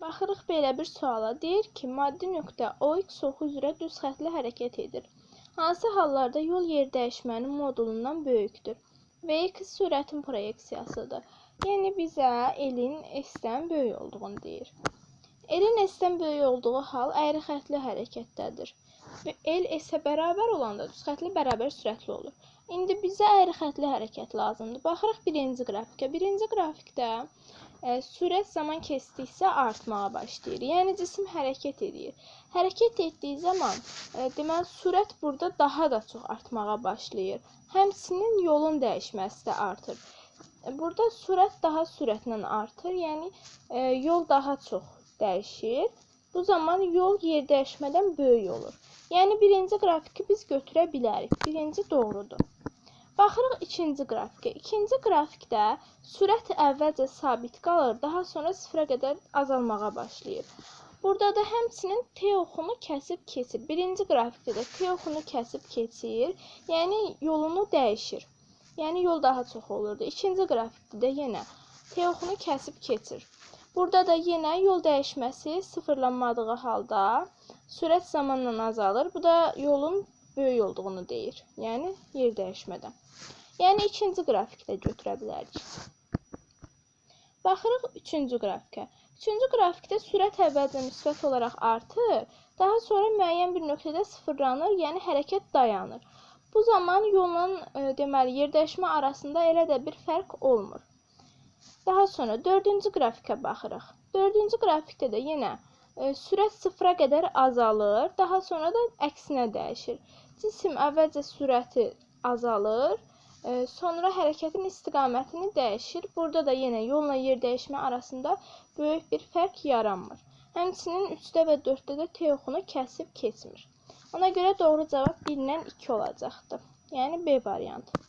Baxırıq belə bir suala. Deyir ki, maddi nöqtə OX oxu üzrə düz xətlə hərəkət edir. Hansı hallarda yol yer dəyişmənin modulundan böyükdür? Və X sürətin proyeksiyasıdır. Yəni bizə elin S-dən böyük olduğunu deyir. Elin S-dən böyük olduğu hal əyri xətli hərəkətdədir. Və el S-ə bərabər olanda düz xətli bərabər sürətli olur. İndi bizə əyri xətli hərəkət lazımdır. Baxırıq birinci qrafikə. Birinci qrafikdə sürət zaman keçdikcə artmağa başlayır. Yəni cisim hərəkət edir. Hərəkət etdiyi zaman deməli sürət burada daha da çox artmağa başlayır. Həmçinin yolun dəyişməsi də artır. Burada sürət daha sürətlə artır. Yəni yol daha çox dəyişir. Bu zaman yol yer dəyişmədən böyük olur. Yəni birinci qrafiki biz götürə bilərik. Birinci doğrudur. Baxırıq ikinci qrafikə. İkinci qrafikdə sürət əvvəlcə sabit qalır, daha sonra sıfıra qədər azalmağa başlayır. Burada da həmçinin T oxunu kəsib keçir. Birinci qrafikdə də T oxunu kəsib keçir, yəni yolunu dəyişir. Yəni yol daha çox olurdu. İkinci qrafikdə də yenə T oxunu kəsib keçir. Burada da yenə yol dəyişməsi sıfırlanmadığı halda sürət zamanla azalır. Bu da yolun böyük olduğunu deyir. Yəni yer dəyişmədən. Yəni ikinci qrafikdə götürə bilərik. Baxırıq üçüncü qrafikə. Üçüncü qrafikdə sürət əvvəlcə müsbət olaraq artır, daha sonra müəyyən bir nöqtədə sıfırlanır, yəni hərəkət dayanır. Bu zaman yolun deməli yer dəyişmə arasında elə də bir fərq olmur. Daha sonra dördüncü qrafikə baxırıq. Dördüncü qrafikdə də yenə sürət sıfıra qədər azalır, daha sonra da əksinə dəyişir. Cisim əvvəlcə sürəti azalır, sonra hərəkətin istiqamətini dəyişir. Burada da yenə yolla yer dəyişmə arasında böyük bir fərq yaranmır. Həmçinin 3-də və 4-də də T oxunu kəsib keçmir. Ona görə doğru cavab 1-dən 2 olacaqdır. Yəni B variantı.